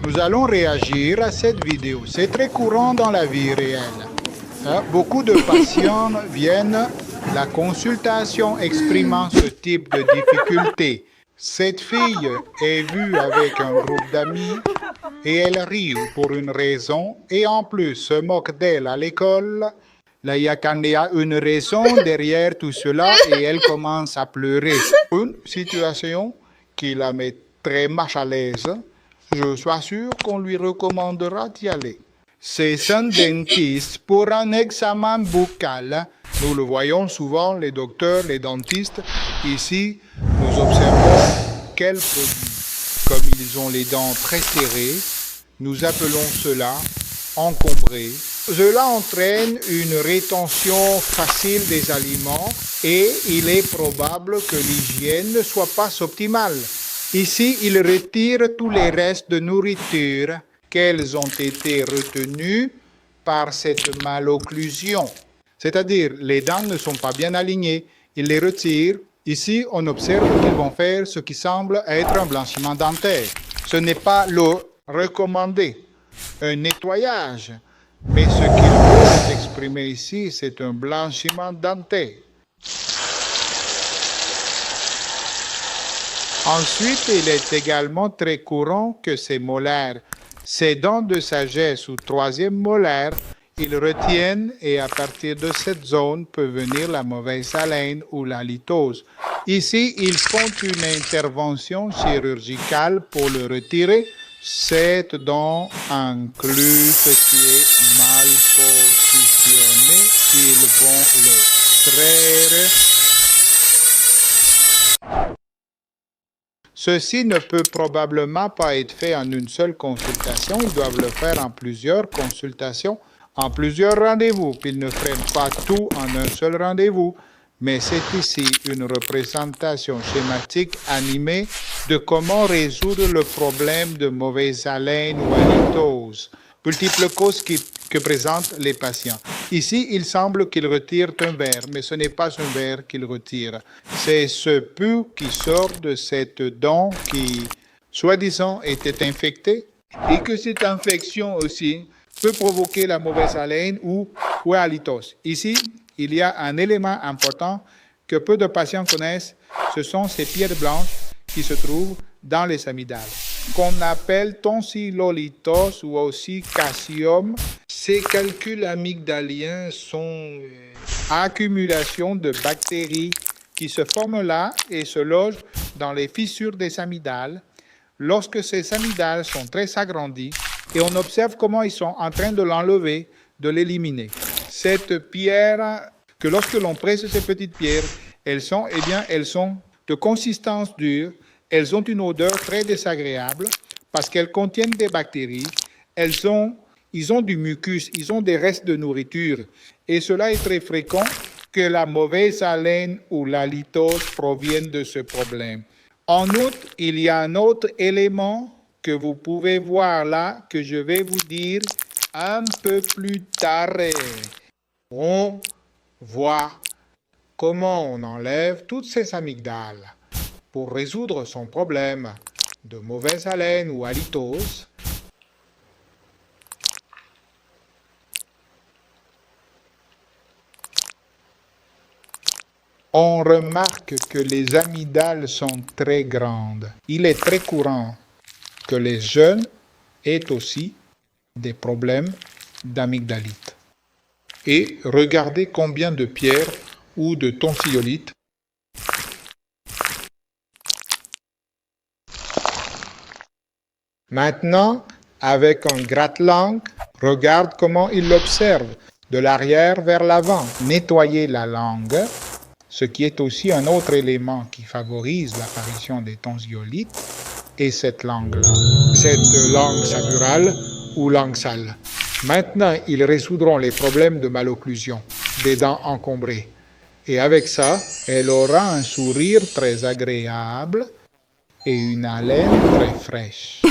Nous allons réagir à cette vidéo. C'est très courant dans la vie réelle. Beaucoup de patients viennent la consultation exprimant ce type de difficulté. Cette fille est vue avec un groupe d'amis et elle rit pour une raison et en plus se moque d'elle à l'école. Là, il y a une raison derrière tout cela et elle commence à pleurer. Une situation qui la met très mal à l'aise. Je suis sûr qu'on lui recommandera d'y aller. C'est un dentiste pour un examen buccal. Nous le voyons souvent, les docteurs, les dentistes. Ici, nous observons quels produits. Comme ils ont les dents très serrées, nous appelons cela encombré. Cela entraîne une rétention facile des aliments et il est probable que l'hygiène ne soit pas optimale. Ici, il retire tous les restes de nourriture qu'elles ont été retenues par cette malocclusion. C'est-à-dire, les dents ne sont pas bien alignées. Il les retire. Ici, on observe qu'ils vont faire ce qui semble être un blanchiment dentaire. Ce n'est pas le recommandé, un nettoyage. Mais ce qu'il veut exprimer ici, c'est un blanchiment dentaire. Ensuite, il est également très courant que ces molaires, ces dents de sagesse ou troisième molaire, ils retiennent et à partir de cette zone peut venir la mauvaise haleine ou la litose. Ici, ils font une intervention chirurgicale pour le retirer. Cette dent inclut ce qui est mal positionné. Ils vont l'extraire. Ceci ne peut probablement pas être fait en une seule consultation. Ils doivent le faire en plusieurs consultations, en plusieurs rendez-vous. Ils ne freinent pas tout en un seul rendez-vous. Mais c'est ici une représentation schématique animée de comment résoudre le problème de mauvaise haleine ou halitose, multiples causes que présentent les patients. Ici, il semble qu'ils retirent un verre, mais ce n'est pas un verre qu'ils retirent. C'est ce pu qui sort de cette dent qui, soi-disant, était infectée et que cette infection aussi peut provoquer la mauvaise haleine ou halitose. Ici, il y a un élément important que peu de patients connaissent, ce sont ces pierres blanches qui se trouvent dans les amygdales, qu'on appelle tonsillolithose ou aussi cassium. Ces calculs amygdaliens sont accumulation de bactéries qui se forment là et se logent dans les fissures des amygdales. Lorsque ces amygdales sont très agrandies, et on observe comment ils sont en train de l'enlever, de l'éliminer. Cette pierre, que lorsque l'on presse ces petites pierres, elles sont de consistance dure, elles ont une odeur très désagréable parce qu'elles contiennent des bactéries, ils ont du mucus, ils ont des restes de nourriture. Et cela est très fréquent que la mauvaise haleine ou la litose proviennent de ce problème. En outre, il y a un autre élément que vous pouvez voir là, que je vais vous dire un peu plus tard. On voit comment on enlève toutes ces amygdales pour résoudre son problème de mauvaise haleine ou halitose. On remarque que les amygdales sont très grandes. Il est très courant que les jeunes aient aussi des problèmes d'amygdalite. Et regardez combien de pierres ou de tonsillolites. Maintenant, avec un gratte-langue, regarde comment il l'observe, de l'arrière vers l'avant. Nettoyer la langue, ce qui est aussi un autre élément qui favorise l'apparition des tonsillolites, et cette langue-là, cette langue saburale ou langue sale. Maintenant, ils résoudront les problèmes de malocclusion, des dents encombrées. Et avec ça, elle aura un sourire très agréable et une haleine très fraîche.